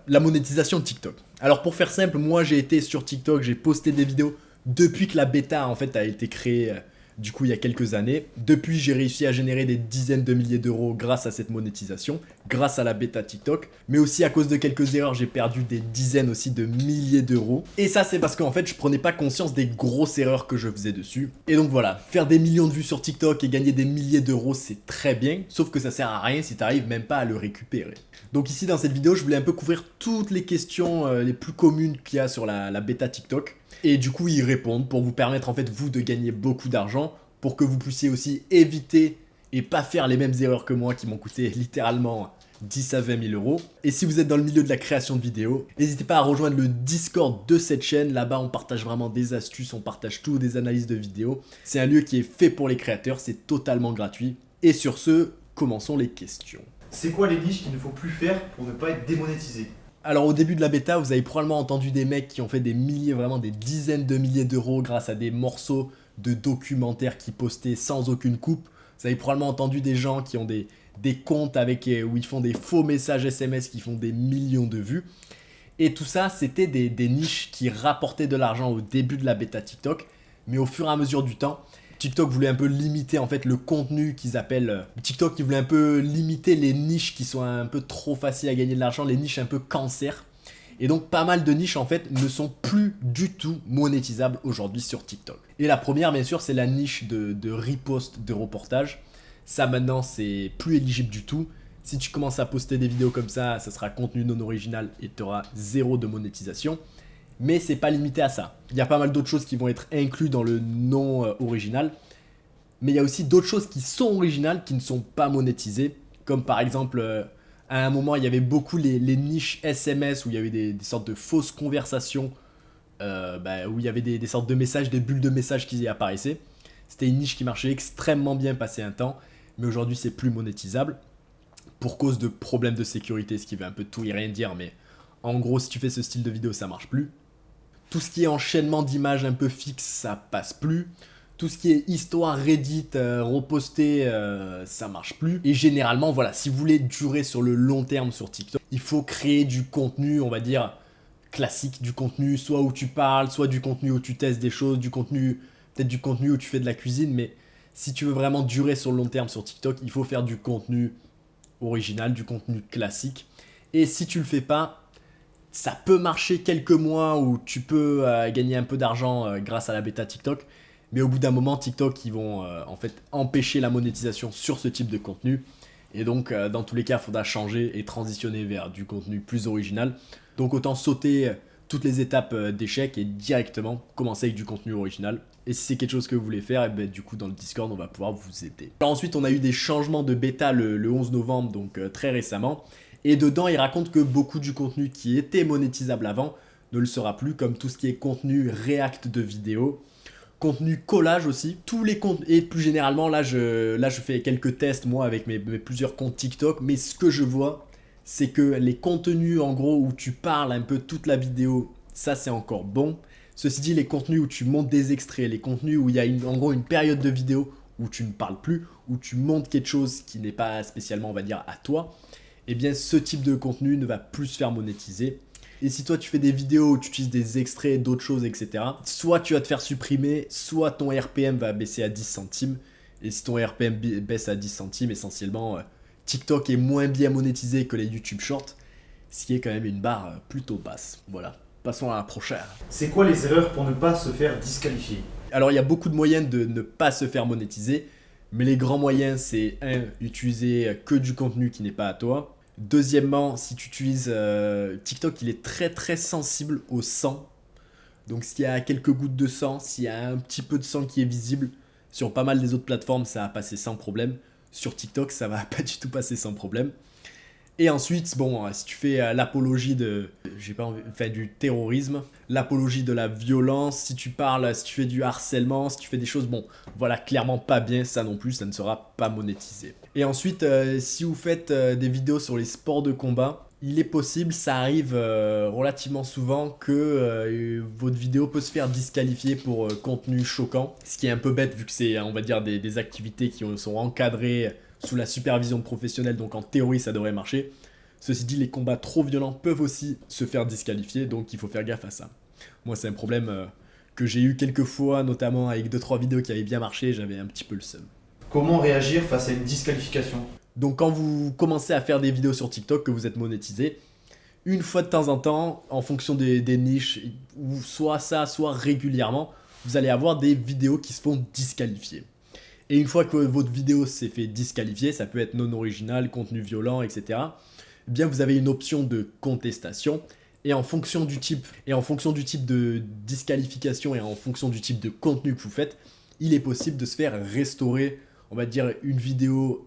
la monétisation de TikTok. Alors pour faire simple, moi j'ai été sur TikTok, j'ai posté des vidéos depuis que la bêta en fait a été créée du coup il y a quelques années. Depuis j'ai réussi à générer des dizaines de milliers d'euros grâce à cette monétisation, grâce à la bêta TikTok. Mais aussi à cause de quelques erreurs j'ai perdu des dizaines aussi de milliers d'euros. Et ça c'est parce qu'en fait je prenais pas conscience des grosses erreurs que je faisais dessus. Et donc voilà, faire des millions de vues sur TikTok et gagner des milliers d'euros c'est très bien. Sauf que ça sert à rien si t'arrives même pas à le récupérer. Donc ici dans cette vidéo je voulais un peu couvrir toutes les questions les plus communes qu'il y a sur la bêta TikTok. Et du coup y répondre pour vous permettre en fait vous de gagner beaucoup d'argent, pour que vous puissiez aussi éviter et pas faire les mêmes erreurs que moi qui m'ont coûté littéralement 10 à 20 000 euros. Et si vous êtes dans le milieu de la création de vidéos, n'hésitez pas à rejoindre le Discord de cette chaîne. Là-bas, on partage vraiment des astuces, on partage tout, des analyses de vidéos. C'est un lieu qui est fait pour les créateurs, c'est totalement gratuit. Et sur ce, commençons les questions. C'est quoi les niches qu'il ne faut plus faire pour ne pas être démonétisé? Alors au début de la bêta, vous avez probablement entendu des mecs qui ont fait des milliers, vraiment des dizaines de milliers d'euros grâce à des morceaux de documentaires qui postaient sans aucune coupe. Vous avez probablement entendu des gens qui ont des comptes avec, où ils font des faux messages SMS qui font des millions de vues. Et tout ça, c'était des niches qui rapportaient de l'argent au début de la bêta TikTok. Mais au fur et à mesure du temps, TikTok voulait un peu limiter en fait le contenu qu'ils appellent... TikTok qui voulait un peu limiter les niches qui sont un peu trop faciles à gagner de l'argent, les niches un peu cancer. Et donc pas mal de niches en fait ne sont plus du tout monétisables aujourd'hui sur TikTok. Et la première bien sûr c'est la niche de repost de reportage. Ça maintenant c'est plus éligible du tout. Si tu commences à poster des vidéos comme ça sera contenu non original et tu auras zéro de monétisation. Mais c'est pas limité à ça. Il y a pas mal d'autres choses qui vont être incluses dans le non original. Mais il y a aussi d'autres choses qui sont originales qui ne sont pas monétisées. Comme par exemple, à un moment, il y avait beaucoup les niches SMS où il y avait des sortes de fausses conversations. Où il y avait des sortes de messages, des bulles de messages qui y apparaissaient. C'était une niche qui marchait extrêmement bien passé un temps. Mais aujourd'hui, c'est plus monétisable. Pour cause de problèmes de sécurité, ce qui veut un peu tout et rien dire. Mais en gros, si tu fais ce style de vidéo, ça marche plus. Tout ce qui est enchaînement d'images un peu fixe, ça passe plus. Tout ce qui est histoire Reddit, reposté, ça marche plus. Et généralement, voilà, si vous voulez durer sur le long terme sur TikTok, il faut créer du contenu, on va dire, classique, du contenu soit où tu parles, soit du contenu où tu testes des choses, du contenu, peut-être du contenu où tu fais de la cuisine, mais si tu veux vraiment durer sur le long terme sur TikTok, il faut faire du contenu original, du contenu classique. Et si tu le fais pas, ça peut marcher quelques mois où tu peux gagner un peu d'argent grâce à la bêta TikTok. Mais au bout d'un moment, TikTok, ils vont en fait empêcher la monétisation sur ce type de contenu. Et donc, dans tous les cas, il faudra changer et transitionner vers du contenu plus original. Donc, autant sauter toutes les étapes d'échec et directement commencer avec du contenu original. Et si c'est quelque chose que vous voulez faire, et ben, du coup, dans le Discord, on va pouvoir vous aider. Alors, ensuite, on a eu des changements de bêta le 11 novembre, donc très récemment. Et dedans, il raconte que beaucoup du contenu qui était monétisable avant ne le sera plus, comme tout ce qui est contenu React de vidéo, contenu collage aussi, tous les comptes, et plus généralement, là je fais quelques tests moi avec mes plusieurs comptes TikTok, mais ce que je vois, c'est que les contenus en gros où tu parles un peu toute la vidéo, ça c'est encore bon. Ceci dit, les contenus où tu montes des extraits, les contenus où il y a en gros une période de vidéo où tu ne parles plus, où tu montes quelque chose qui n'est pas spécialement, on va dire, à toi, eh bien ce type de contenu ne va plus se faire monétiser. Et si toi tu fais des vidéos où tu utilises des extraits, d'autres choses, etc., soit tu vas te faire supprimer, soit ton RPM va baisser à 10 centimes. Et si ton RPM baisse à 10 centimes, essentiellement, TikTok est moins bien monétisé que les YouTube Shorts, ce qui est quand même une barre plutôt basse. Voilà, passons à la prochaine. C'est quoi les erreurs pour ne pas se faire disqualifier? Alors il y a beaucoup de moyens de ne pas se faire monétiser, mais les grands moyens c'est 1. Utiliser que du contenu qui n'est pas à toi. Deuxièmement, si tu utilises TikTok, il est très très sensible au sang. Donc s'il y a quelques gouttes de sang, s'il y a un petit peu de sang qui est visible, sur pas mal des autres plateformes ça va passer sans problème. Sur TikTok ça va pas du tout passer sans problème. Et ensuite, bon, si tu fais l'apologie de, j'ai pas envie, enfin, du terrorisme, l'apologie de la violence, si tu parles, si tu fais du harcèlement, si tu fais des choses, bon, voilà, clairement pas bien, ça non plus, ça ne sera pas monétisé. Et ensuite, si vous faites des vidéos sur les sports de combat, il est possible, ça arrive relativement souvent que votre vidéo peut se faire disqualifier pour contenu choquant, ce qui est un peu bête vu que c'est, on va dire, des activités qui sont encadrées sous la supervision de professionnels, donc en théorie ça devrait marcher. Ceci dit, les combats trop violents peuvent aussi se faire disqualifier, donc il faut faire gaffe à ça. Moi, c'est un problème que j'ai eu quelques fois, notamment avec 2-3 vidéos qui avaient bien marché, j'avais un petit peu le seum. Comment réagir face à une disqualification? Donc quand vous commencez à faire des vidéos sur TikTok, que vous êtes monétisé, une fois de temps en temps, en fonction des niches, ou soit ça, soit régulièrement, vous allez avoir des vidéos qui se font disqualifier. Et une fois que votre vidéo s'est fait disqualifier, ça peut être non original, contenu violent, etc. Eh bien, vous avez une option de contestation. Et en fonction du type de disqualification et en fonction du type de contenu que vous faites, il est possible de se faire restaurer, on va dire, une vidéo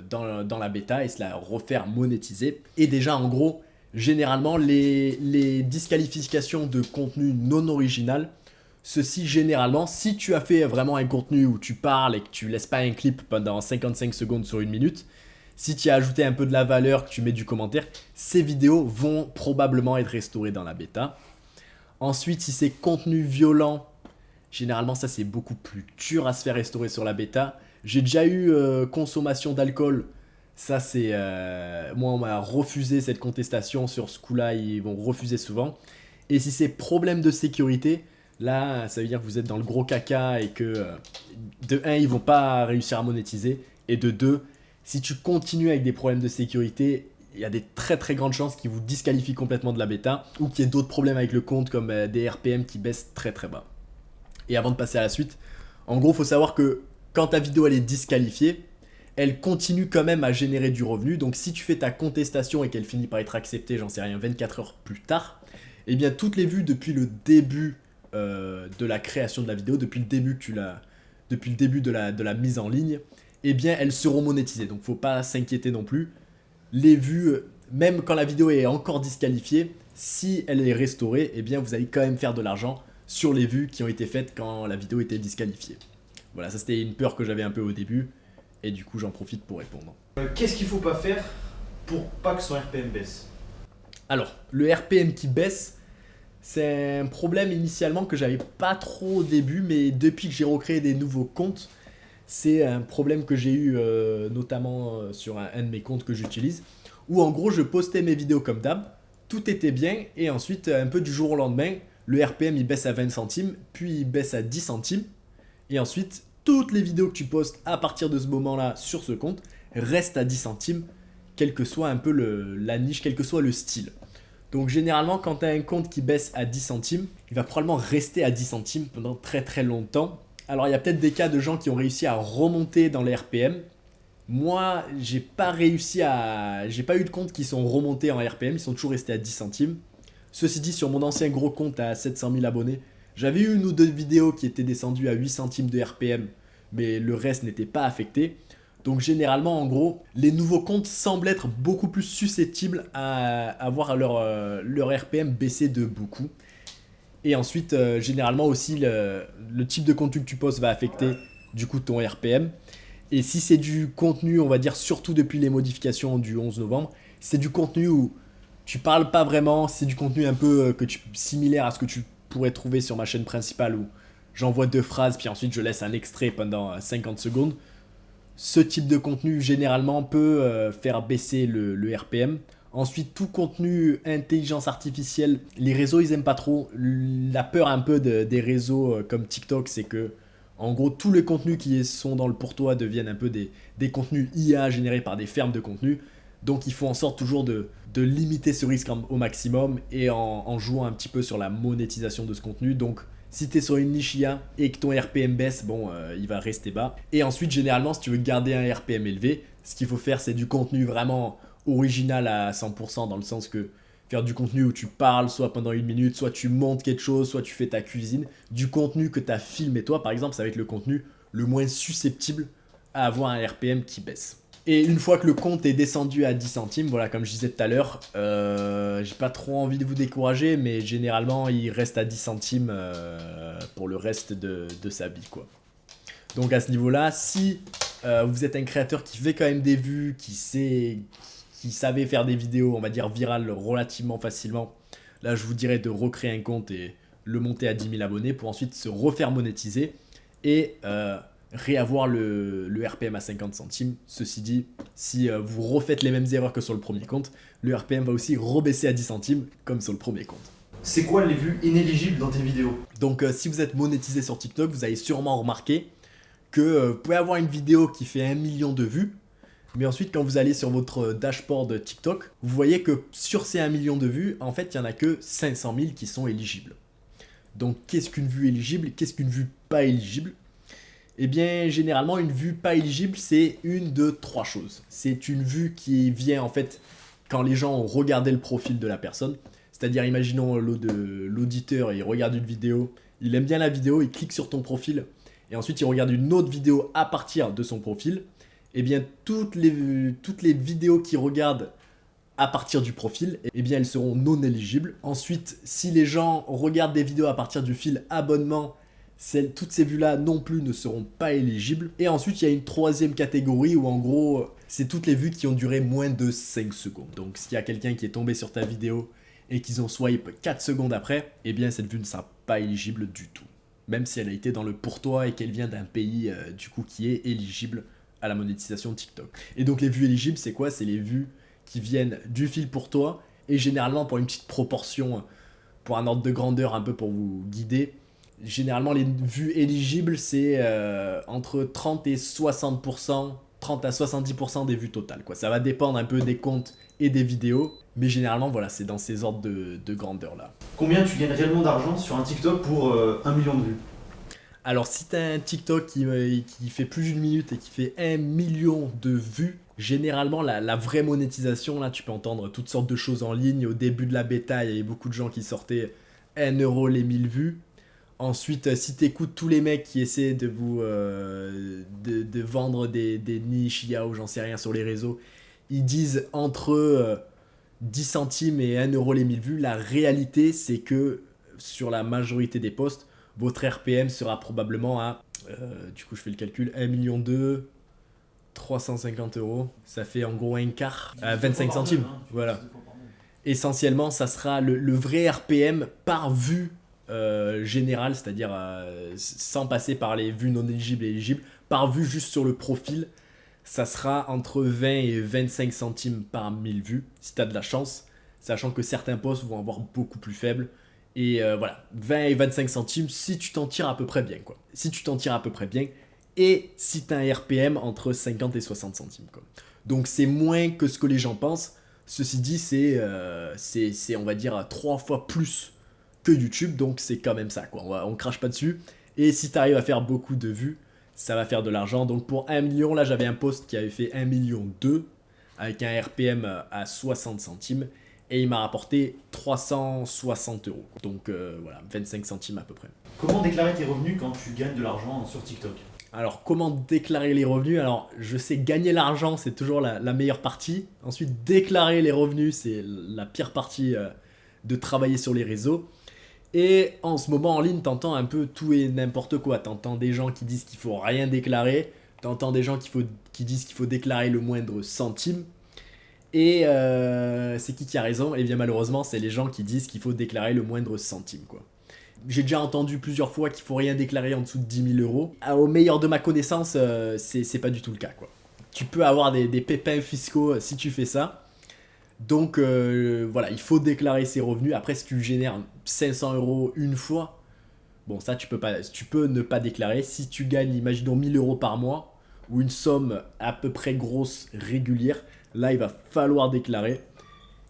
dans la bêta et se la refaire monétiser. Et déjà, en gros, généralement, les disqualifications de contenu non original, ceci généralement, si tu as fait vraiment un contenu où tu parles et que tu laisses pas un clip pendant 55 secondes sur une minute, si tu as ajouté un peu de la valeur, que tu mets du commentaire, ces vidéos vont probablement être restaurées dans la bêta. Ensuite, si c'est contenu violent, généralement ça c'est beaucoup plus dur à se faire restaurer sur la bêta. J'ai déjà eu consommation d'alcool. Ça c'est... moi on m'a refusé cette contestation sur ce coup-là, ils vont refuser souvent. Et si c'est problème de sécurité, là ça veut dire que vous êtes dans le gros caca et que de 1 ils vont pas réussir à monétiser. Et de 2, si tu continues avec des problèmes de sécurité, il y a des très très grandes chances qu'ils vous disqualifient complètement de la bêta ou qu'il y ait d'autres problèmes avec le compte comme des RPM qui baissent très très bas. Et avant de passer à la suite, en gros, il faut savoir que quand ta vidéo elle est disqualifiée, elle continue quand même à générer du revenu. Donc si tu fais ta contestation et qu'elle finit par être acceptée, j'en sais rien, 24 heures plus tard, eh bien toutes les vues depuis le début de la création de la vidéo, depuis le début de la mise en ligne, eh bien elles seront monétisées. Donc faut pas s'inquiéter non plus. Les vues, même quand la vidéo est encore disqualifiée, si elle est restaurée, eh bien vous allez quand même faire de l'argent sur les vues qui ont été faites quand la vidéo était disqualifiée. Voilà, ça c'était une peur que j'avais un peu au début, et du coup j'en profite pour répondre. Qu'est-ce qu'il faut pas faire pour pas que son RPM baisse? Alors, le RPM qui baisse, c'est un problème initialement que j'avais pas trop au début, mais depuis que j'ai recréé des nouveaux comptes, c'est un problème que j'ai eu notamment sur un de mes comptes que j'utilise, où en gros je postais mes vidéos comme d'hab, tout était bien, et ensuite un peu du jour au lendemain, le RPM il baisse à 20 centimes, puis il baisse à 10 centimes, et ensuite toutes les vidéos que tu postes à partir de ce moment-là sur ce compte restent à 10 centimes, quelle que soit un peu la niche, quel que soit le style. Donc généralement quand tu as un compte qui baisse à 10 centimes, il va probablement rester à 10 centimes pendant très très longtemps. Alors il y a peut-être des cas de gens qui ont réussi à remonter dans les RPM. Moi, j'ai pas eu de comptes qui sont remontés en RPM, ils sont toujours restés à 10 centimes. Ceci dit, sur mon ancien gros compte à 700 000 abonnés, j'avais eu une ou deux vidéos qui étaient descendues à 8 centimes de RPM, mais le reste n'était pas affecté. Donc généralement, en gros, les nouveaux comptes semblent être beaucoup plus susceptibles à avoir leur RPM baisser de beaucoup. Et ensuite, généralement aussi, le type de contenu que tu postes va affecter du coup ton RPM. Et si c'est du contenu, on va dire surtout depuis les modifications du 11 novembre, c'est du contenu où tu parles pas vraiment, c'est du contenu un peu similaire à ce que tu pourrais trouver sur ma chaîne principale où j'envoie 2 phrases puis ensuite je laisse un extrait pendant 50 secondes. Ce type de contenu généralement peut faire baisser le RPM. Ensuite, tout contenu intelligence artificielle, les réseaux ils aiment pas trop. La peur un peu des réseaux comme TikTok, c'est que en gros tous les contenus qui sont dans le pour toi deviennent un peu des contenus IA générés par des fermes de contenu. Donc il faut en sorte toujours de limiter ce risque au maximum et en jouant un petit peu sur la monétisation de ce contenu. Donc si tu es sur une niche IA et que ton RPM baisse, bon, il va rester bas. Et ensuite, généralement, si tu veux garder un RPM élevé, ce qu'il faut faire, c'est du contenu vraiment original à 100%, dans le sens que faire du contenu où tu parles, soit pendant 1 minute, soit tu montes quelque chose, soit tu fais ta cuisine. Du contenu que tu as filmé toi, par exemple, ça va être le contenu le moins susceptible à avoir un RPM qui baisse. Et une fois que le compte est descendu à 10 centimes, voilà, comme je disais tout à l'heure, j'ai pas trop envie de vous décourager, mais généralement il reste à 10 centimes pour le reste de sa vie, quoi. Donc à ce niveau-là, si vous êtes un créateur qui fait quand même des vues, qui savait faire des vidéos, on va dire virales relativement facilement, là je vous dirais de recréer un compte et le monter à 10 000 abonnés pour ensuite se refaire monétiser et réavoir le RPM à 50 centimes. Ceci dit, si vous refaites les mêmes erreurs que sur le premier compte, le RPM va aussi rebaisser à 10 centimes comme sur le premier compte. C'est quoi les vues inéligibles dans tes vidéos? Donc si vous êtes monétisé sur TikTok, vous avez sûrement remarqué que vous pouvez avoir une vidéo qui fait 1 million de vues, mais ensuite quand vous allez sur votre dashboard TikTok, vous voyez que sur ces 1 million de vues, en fait il n'y en a que 500 000 qui sont éligibles. Donc qu'est-ce qu'une vue éligible? Qu'est-ce qu'une vue pas éligible? Eh bien généralement une vue pas éligible c'est une de trois choses. C'est une vue qui vient en fait quand les gens ont regardé le profil de la personne. C'est-à-dire, imaginons l'auditeur, il regarde une vidéo, il aime bien la vidéo, il clique sur ton profil, et ensuite il regarde une autre vidéo à partir de son profil. Eh bien, toutes les vidéos qu'il regarde à partir du profil, eh bien, elles seront non éligibles. Ensuite, si les gens regardent des vidéos à partir du fil abonnement, toutes ces vues-là non plus ne seront pas éligibles. Et ensuite, il y a une troisième catégorie où en gros, c'est toutes les vues qui ont duré moins de 5 secondes. Donc, s'il y a quelqu'un qui est tombé sur ta vidéo et qu'ils ont swipe 4 secondes après, eh bien cette vue ne sera pas éligible du tout. Même si elle a été dans le pour toi et qu'elle vient d'un pays du coup qui est éligible à la monétisation de TikTok. Et donc les vues éligibles, c'est quoi? C'est les vues qui viennent du fil pour toi et généralement pour une petite proportion, pour un ordre de grandeur un peu pour vous guider. Généralement les vues éligibles, c'est entre 30 et 60%, 30 à 70% des vues totales, quoi. Ça va dépendre un peu des comptes et des vidéos, mais généralement voilà, c'est dans ces ordres de grandeur là. Combien tu gagnes réellement d'argent sur un TikTok pour 1 million de vues? Alors si tu as un TikTok qui fait plus d'une minute et qui fait 1 million de vues, généralement la vraie monétisation, là tu peux entendre toutes sortes de choses en ligne. Au début de la bêta, il y avait beaucoup de gens qui sortaient 1 euro les 1000 vues. Ensuite, si tu écoutes tous les mecs qui essaient de vous de vendre des niches, ou j'en sais rien sur les réseaux, ils disent entre 10 centimes et 1 euro les 1000 vues. La réalité, c'est que sur la majorité des posts, votre RPM sera probablement à, du coup je fais le calcul, 1 million 2, 350 euros. Ça fait en gros un quart, 25 centimes. Voilà. Essentiellement, ça sera le vrai RPM par vue générale, c'est-à-dire sans passer par les vues non éligibles et éligibles, par vue juste sur le profil. Ça sera entre 20 et 25 centimes par 1000 vues, si tu as de la chance, sachant que certains posts vont avoir beaucoup plus faible. Et voilà, 20 et 25 centimes si tu t'en tires à peu près bien, quoi. Si tu t'en tires à peu près bien, et si tu as un RPM entre 50 et 60 centimes, quoi. Donc c'est moins que ce que les gens pensent. Ceci dit, c'est on va dire 3 fois plus que YouTube, donc c'est quand même ça, quoi. On crache pas dessus. Et si tu arrives à faire beaucoup de vues, ça va faire de l'argent. Donc pour 1 million, là j'avais un post qui avait fait 1 million 2 avec un RPM à 60 centimes et il m'a rapporté 360 euros. Donc voilà, 25 centimes à peu près. Comment déclarer tes revenus quand tu gagnes de l'argent sur TikTok? Alors comment déclarer les revenus? Alors je sais gagner l'argent, c'est toujours la meilleure partie. Ensuite déclarer les revenus, c'est la pire partie de travailler sur les réseaux. Et en ce moment en ligne, t'entends un peu tout et n'importe quoi. T'entends des gens qui disent qu'il faut rien déclarer. T'entends des gens qui disent qu'il faut déclarer le moindre centime. Et c'est qui a raison? Et bien malheureusement, c'est les gens qui disent qu'il faut déclarer le moindre centime, quoi. J'ai déjà entendu plusieurs fois qu'il faut rien déclarer en dessous de 10 000 euros. Au meilleur de ma connaissance, c'est pas du tout le cas, quoi. Tu peux avoir des pépins fiscaux si tu fais ça. Donc voilà, il faut déclarer ses revenus. Après, si tu génères 500 euros une fois, bon, ça tu peux ne pas déclarer. Si tu gagnes, imaginons 1000 euros par mois, ou une somme à peu près grosse, régulière, là il va falloir déclarer.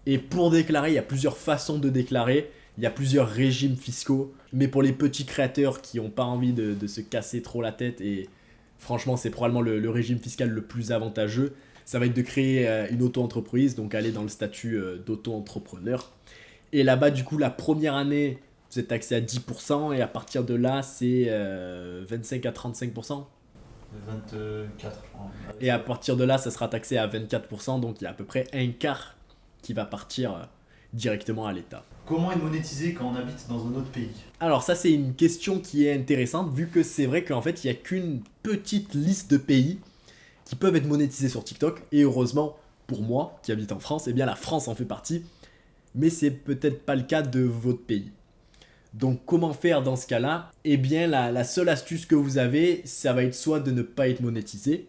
Et pour déclarer, il y a plusieurs façons de déclarer. Il y a plusieurs régimes fiscaux. Mais pour les petits créateurs qui n'ont pas envie de se casser trop la tête, et franchement, c'est probablement le régime fiscal le plus avantageux, ça va être de créer une auto-entreprise, donc aller dans le statut d'auto-entrepreneur. Et là-bas, du coup, la première année, vous êtes taxé à 10%, et à partir de là, c'est 25 à 35%. 24. Et à partir de là, ça sera taxé à 24%, donc il y a à peu près un quart qui va partir directement à l'État. Comment être monétisé quand on habite dans un autre pays? Alors ça, c'est une question qui est intéressante, vu que c'est vrai qu'en fait, il n'y a qu'une petite liste de pays qui peuvent être monétisés sur TikTok, et heureusement, pour moi, qui habite en France, eh bien la France en fait partie, mais c'est peut-être pas le cas de votre pays. Donc comment faire dans ce cas-là? Eh bien la seule astuce que vous avez, ça va être soit de ne pas être monétisé,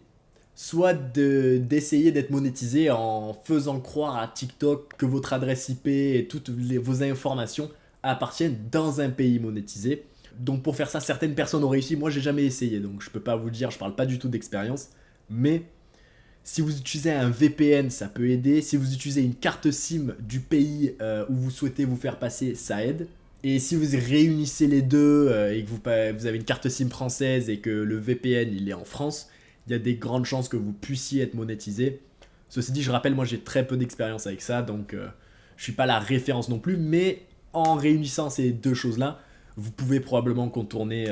soit d'essayer d'être monétisé en faisant croire à TikTok que votre adresse IP et toutes vos informations appartiennent dans un pays monétisé. Donc pour faire ça, certaines personnes ont réussi, moi j'ai jamais essayé, donc je peux pas vous le dire, je parle pas du tout d'expérience, mais si vous utilisez un VPN, ça peut aider. Si vous utilisez une carte SIM du pays où vous souhaitez vous faire passer, ça aide. Et si vous réunissez les deux et que vous avez une carte SIM française et que le VPN il est en France, il y a des grandes chances que vous puissiez être monétisé. Ceci dit, je rappelle, moi j'ai très peu d'expérience avec ça, donc je suis pas la référence non plus, mais en réunissant ces deux choses-là, vous pouvez probablement contourner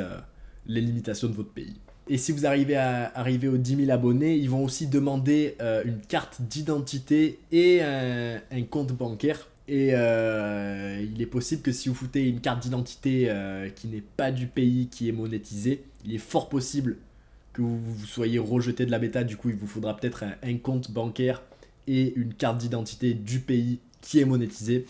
les limitations de votre pays. Et si vous arrivez aux 10 000 abonnés, ils vont aussi demander une carte d'identité et un compte bancaire. Et il est possible que si vous foutez une carte d'identité qui n'est pas du pays qui est monétisé, il est fort possible que vous soyez rejeté de la bêta. Du coup, il vous faudra peut-être un compte bancaire et une carte d'identité du pays qui est monétisé.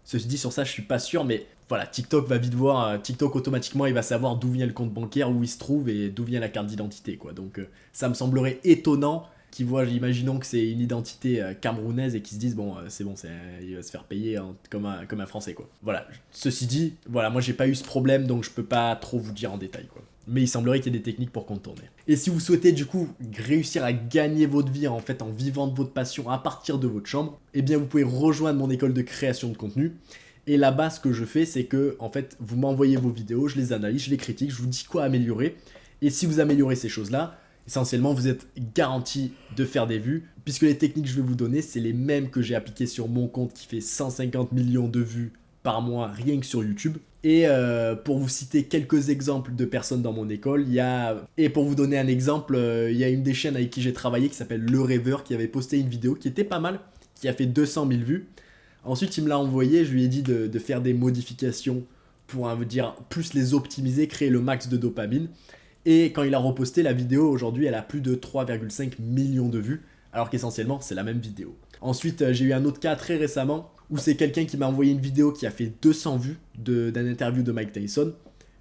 Ceci dit, sur ça, je suis pas sûr, mais voilà, TikTok va vite voir, TikTok automatiquement, il va savoir d'où vient le compte bancaire, où il se trouve et d'où vient la carte d'identité, quoi. Donc, ça me semblerait étonnant qu'ils voient, imaginons que c'est une identité camerounaise et qu'ils se disent, bon, c'est bon, il va se faire payer comme un Français, quoi. Voilà, ceci dit, voilà, moi j'ai pas eu ce problème, donc je peux pas trop vous dire en détail, quoi. Mais il semblerait qu'il y ait des techniques pour contourner. Et si vous souhaitez du coup réussir à gagner votre vie en fait en vivant de votre passion à partir de votre chambre, eh bien vous pouvez rejoindre mon école de création de contenu. Et là-bas, ce que je fais, c'est que en fait, vous m'envoyez vos vidéos, je les analyse, je les critique, je vous dis quoi améliorer. Et si vous améliorez ces choses-là, essentiellement, vous êtes garanti de faire des vues, puisque les techniques que je vais vous donner, c'est les mêmes que j'ai appliquées sur mon compte qui fait 150 millions de vues par mois rien que sur YouTube. Et pour vous citer quelques exemples de personnes dans mon école, et pour vous donner un exemple, il y a une des chaînes avec qui j'ai travaillé qui s'appelle Le Rêveur qui avait posté une vidéo qui était pas mal, qui a fait 200 000 vues. Ensuite, il me l'a envoyé, je lui ai dit de faire des modifications pour dire plus les optimiser, créer le max de dopamine. Et quand il a reposté la vidéo, aujourd'hui, elle a plus de 3,5 millions de vues, alors qu'essentiellement, c'est la même vidéo. Ensuite, j'ai eu un autre cas très récemment où c'est quelqu'un qui m'a envoyé une vidéo qui a fait 200 vues d'un interview de Mike Tyson.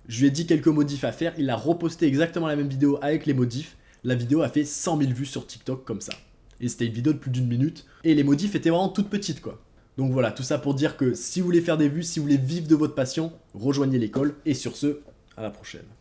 Je lui ai dit quelques modifs à faire, il a reposté exactement la même vidéo avec les modifs. La vidéo a fait 100 000 vues sur TikTok comme ça. Et c'était une vidéo de plus d'1 minute. Et les modifs étaient vraiment toutes petites, quoi. Donc voilà, tout ça pour dire que si vous voulez faire des vues, si vous voulez vivre de votre passion, rejoignez l'école. Et sur ce, à la prochaine.